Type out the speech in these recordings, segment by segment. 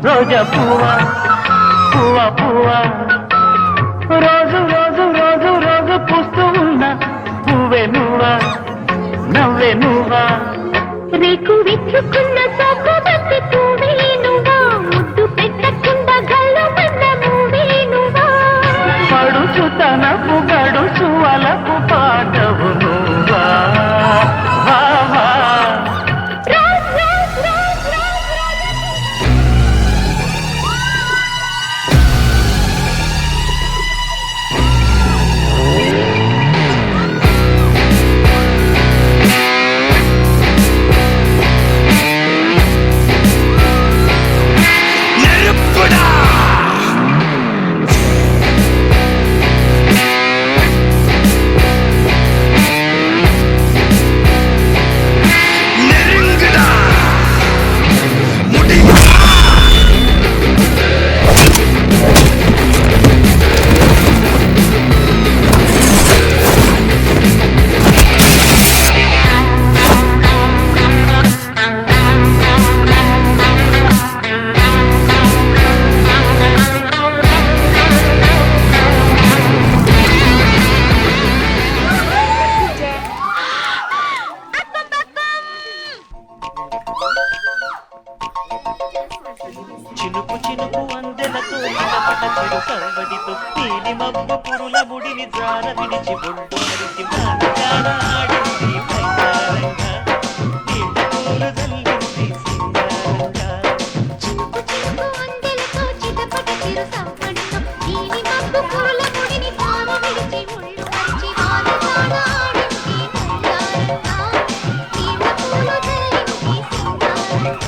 రోజా పువ్వా పువ్వా పువ్వా రోజు రోజు రోజు రోజు పూస్తూ ఉన్నా పువ్వే నువ్వా నవ్వే నువ్వా రేకు విచ్చుకున్న సబ్బు బట్టి పువ్వే నువ్వా ముద్దు పెట్టకుండా గల్లు పడ్డ నువ్వే నువ్వా పడుచు తనపు గడుచు అలకు పాటవు నువ్వా వా వా చినుకు చినుకు అందెలతో నిలబడ చిరు కవ్వడితో నీలి మబ్బు పురుల ముడిని జార విడిచి బొండు మరిచి మానగాన ఆడింది మైదారంగా నీళ్ళ పూలు జల్లింది సింగారంగా చినుకు చినుకు అందెలతో చిటపట చిరు సంపడితో నీలి మబ్బు పురుల ముడిని జార విడిచి ముళ్ళు మరిచి మానగాన ఆడింది మైదారంగా నీళ్ళ పూలు జల్లింది సింగారంగా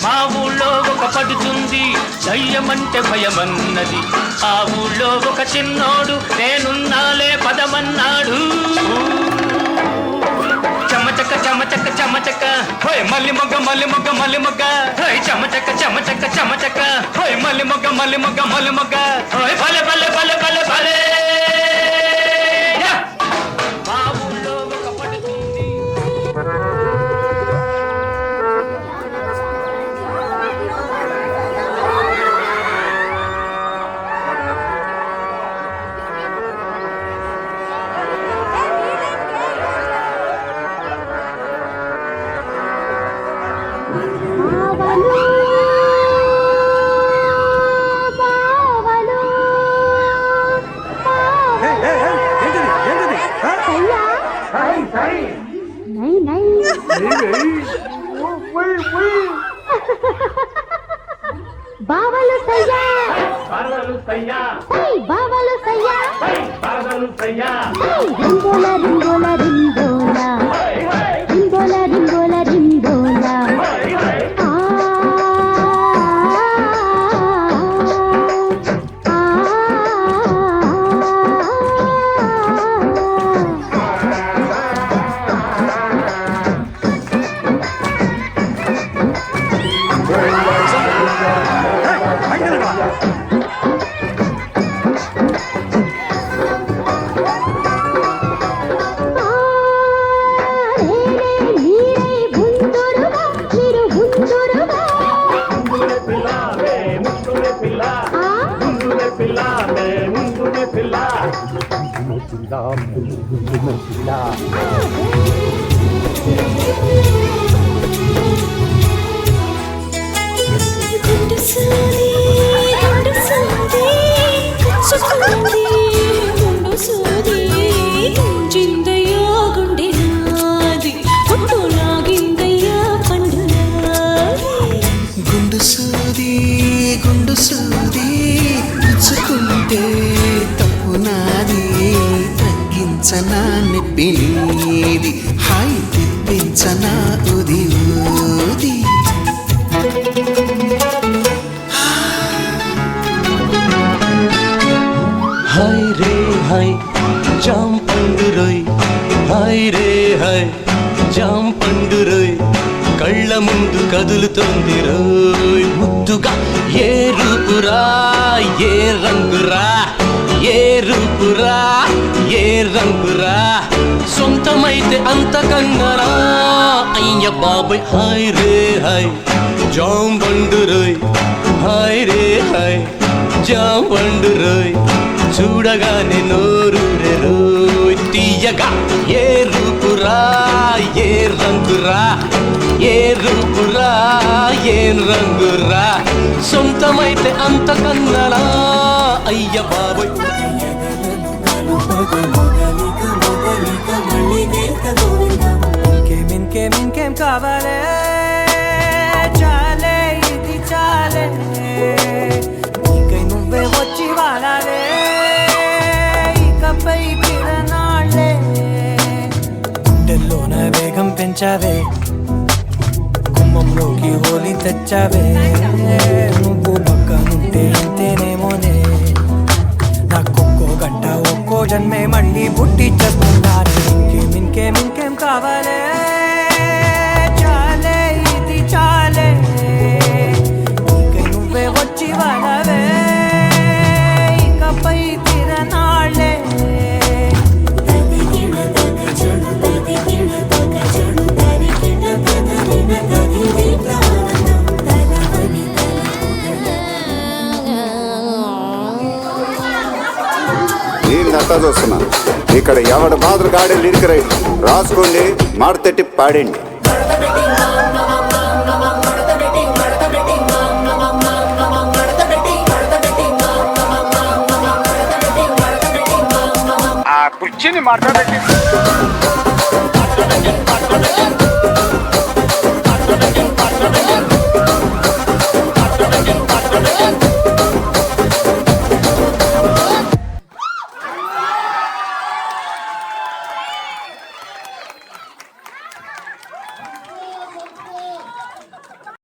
మా ఊళ్ళో ఒక పడుతుంది దయ్యమంటే భయమన్నది ఆ ఊళ్ళో ఒక చిన్నోడు నేనున్నాలే పదమన్నాడు చమచక్క చమచక్క చమచక్క హోయ్ మల్లి మొగ్గ మల్లి మొగ్గ మల్లి మొగ్గ హోయ్ చమచక్క చమచక్క చమచక్క హోయ్ మల్లి మొగ్గ మల్లి మొగ్గ మల్లి మొగ్గ హోయ్ భలే భలే భలే భలే భలే మా ఊళ్ళో ఒక పడుతుంది బావలు సయ్యా బావలు సయ్యా బావలు సయ్యా బావలు సయ్యా రింగోల రింగోల రింగోల రింగోల రింగోల రింగోల గుండు సూది పుచ్చుకుంటే తప్పు నాది తగ్గించనా నొప్పి ఏమిటి నీది హాయ్ తిప్పించనా ఉది ఊది హాయ్ రే హాయ్ జామ్ పండు రోయ్ హాయ్ రే హాయ్ జామ్ పండు రోయ్ కళ్ళ ముందు కదులుతోంది రోయ్ ముద్దుగా ఏ రూపురా ఏ రంగురా ఏ రూపురా ఏ రంగురా సొంతమైతే అంతకన్నా అయ్య బాబాయ్ హాయ్ రే హాయ్ జామ్ పండు రోయ్ హాయ్ రే హాయ్ జామ్ పండు రోయ్ చూడగానే నోరూరే రోయ్ తీయగా ఏ రూపురా ఏ రంగురా ఏ రూపురా ఏ రంగురా సొంతమైతే అంతకన్నా అయ్య బాబోయ్ ఇంకేం కావాలే చాలే ఇది చాలే నీకై నువ్వే వచ్చి వాడాలే ఇకపై తిరనాళ్ళే గుండెల్లోన వేగం పెంచావే గుమ్మంలోకి హోలీ తెచ్చావే నువ్వు పక్కనుంటే ఇంతేనేమోనే నాకొక్కో గంట ఒక్కో జన్మే మళ్ళీ పుట్టి చేస్తున్నాను ఇంకేం కావాలే చాలే ఇది చాలే నీకై నువ్వే వచ్చి వాడవే ఇకపై తిరనాళ్ళే నీళ్ళంతా చూస్తున్నా ఇక్కడ ఎవడ మాదిరి గాడీలు ఇరికరై రాసుకోండి మాడతెట్టి పాడండి ఆ కుర్చీని మాట్లాడండి